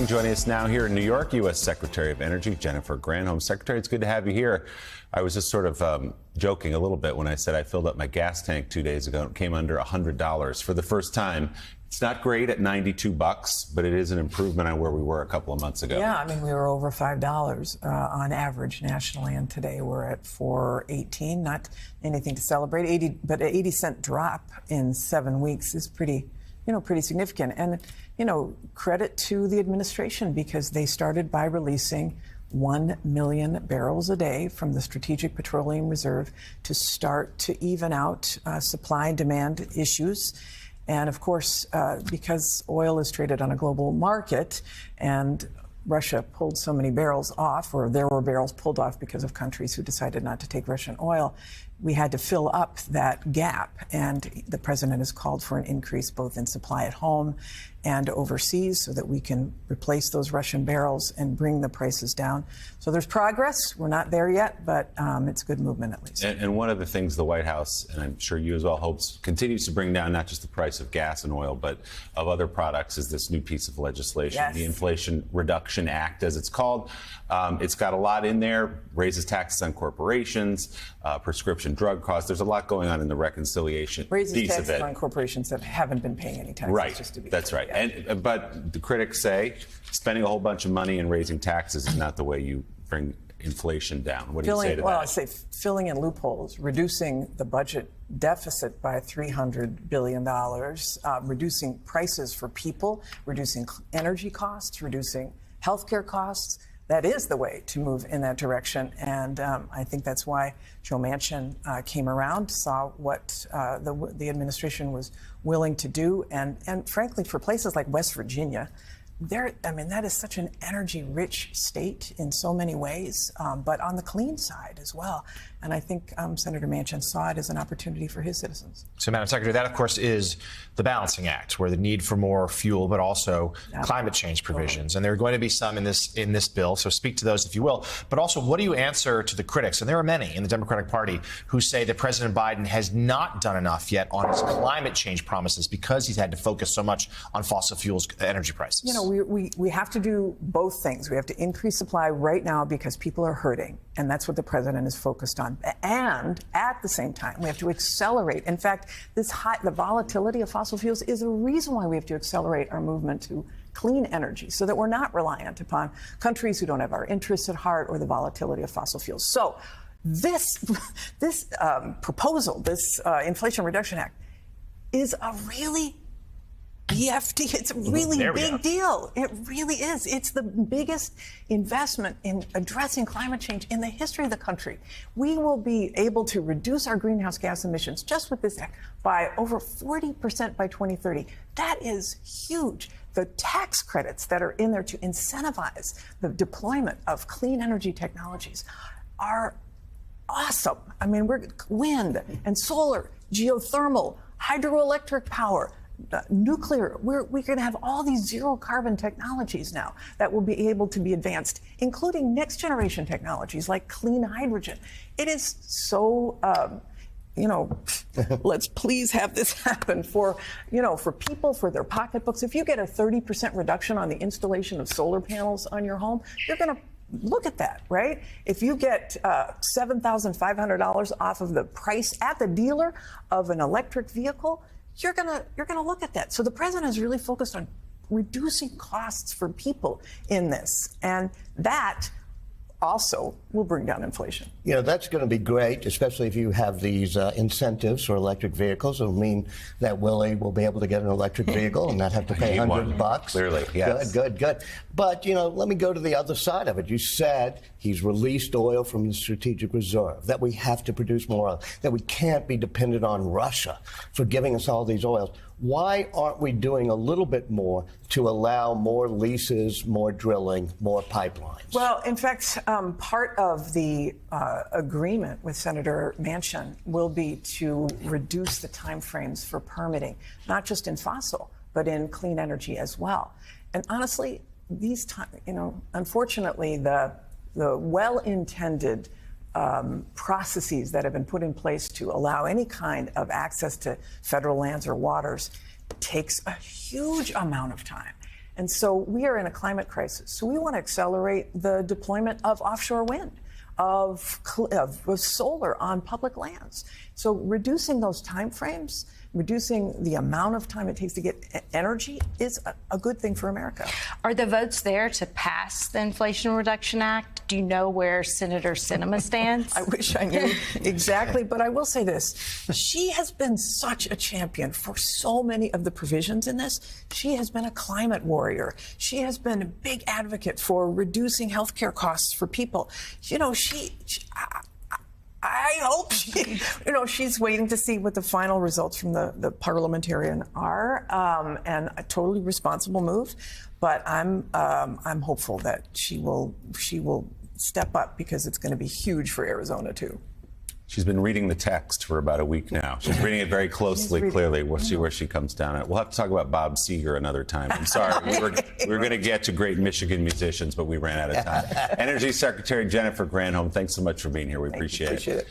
Joining us now here in New York, U.S. Secretary of Energy Jennifer Granholm. Secretary, it's good to have you here. I was just sort of joking a little bit when I said I filled up my gas tank 2 days ago and it came under $100 for the first time. It's not great at $92, but it is an improvement on where we were a couple of months ago. Yeah, I mean, we were over $5 on average nationally, and today we're at $4.18. Not anything to celebrate, but an 80-cent drop in 7 weeks is pretty significant. And, credit to the administration, because they started by releasing 1 million barrels a day from the Strategic Petroleum Reserve to start to even out supply and demand issues. And of course, because oil is traded on a global market and Russia pulled so many barrels off, or there were barrels pulled off because of countries who decided not to take Russian oil, we had to fill up that gap. And the president has called for an increase both in supply at home and overseas so that we can replace those Russian barrels and bring the prices down. So there's progress. We're not there yet, but it's good movement at least. And one of the things the White House, and I'm sure you as well, hopes continues to bring down not just the price of gas and oil, but of other products is this new piece of legislation, yes, the Inflation Reduction Act, as it's called. It's got a lot in there, raises taxes on corporations, prescription drug costs. There's a lot going on in the reconciliation raises piece taxes of it. on corporations that haven't been paying any taxes. Right, just to be that's clear. right. But the critics say spending a whole bunch of money and raising taxes is not the way you bring inflation down. What do you say to that? Well, I say filling in loopholes, reducing the budget deficit by $300 billion, reducing prices for people, reducing energy costs, reducing healthcare costs. That is the way to move in that direction. And I think that's why Joe Manchin came around, saw what the administration was willing to do. And frankly, for places like West Virginia, that is such an energy-rich state in so many ways, but on the clean side as well. And I think Senator Manchin saw it as an opportunity for his citizens. So, Madam Secretary, that, of course, is the Balancing Act, where the need for more fuel, but also climate change provisions. And there are going to be some in this bill, so speak to those if you will. But also, what do you answer to the critics, and there are many in the Democratic Party, who say that President Biden has not done enough yet on his climate change promises because he's had to focus so much on fossil fuels energy prices? We have to do both things. We have to increase supply right now because people are hurting, and that's what the president is focused on. And at the same time, we have to accelerate. In fact, the volatility of fossil fuels is a reason why we have to accelerate our movement to clean energy so that we're not reliant upon countries who don't have our interests at heart or the volatility of fossil fuels. So this proposal, this Inflation Reduction Act, is a really BFD. It's a really big deal. It really is. It's the biggest investment in addressing climate change in the history of the country. We will be able to reduce our greenhouse gas emissions just with this act by over 40% by 2030. That is huge. The tax credits that are in there to incentivize the deployment of clean energy technologies are awesome. I mean, we're wind and solar, geothermal, hydroelectric power, nuclear. We're going to have all these zero carbon technologies now that will be able to be advanced, including next generation technologies like clean hydrogen. It is so, let's please have this happen for people, for their pocketbooks. If you get a 30% reduction on the installation of solar panels on your home, you're going to look at that, right? If you get $7,500 off of the price at the dealer of an electric vehicle, you're gonna look at that. So the president is really focused on reducing costs for people in this, and that also will bring down inflation. That's going to be great, especially if you have these incentives for electric vehicles. It'll mean that Willie will be able to get an electric vehicle and not have to pay $100. Clearly, yes. Good. But, let me go to the other side of it. You said he's released oil from the Strategic Reserve, that we have to produce more oil, that we can't be dependent on Russia for giving us all these oils. Why aren't we doing a little bit more to allow more leases, more drilling, more pipelines? Well, in fact, part of the agreement with Senator Manchin will be to reduce the timeframes for permitting, not just in fossil, but in clean energy as well. And honestly, unfortunately, the well-intended processes that have been put in place to allow any kind of access to federal lands or waters takes a huge amount of time. And so we are in a climate crisis. So we want to accelerate the deployment of offshore wind, of solar on public lands. So reducing those timeframes, reducing the amount of time it takes to get energy is a good thing for America. Are the votes there to pass the Inflation Reduction Act? Do you know where Senator Sinema stands? I wish I knew exactly, but I will say this. She has been such a champion for so many of the provisions in this. She has been a climate warrior. She has been a big advocate for reducing healthcare costs for people. You know, I hope she's waiting to see what the final results from the parliamentarian are, and a totally responsible move. But I'm hopeful that she will step up, because it's going to be huge for Arizona too. She's been reading the text for about a week now. She's reading it very closely, clearly. We'll see where she comes down at. We'll have to talk about Bob Seger another time. I'm sorry. We were going to get to great Michigan musicians, but we ran out of time. Energy Secretary Jennifer Granholm, thanks so much for being here. We appreciate it.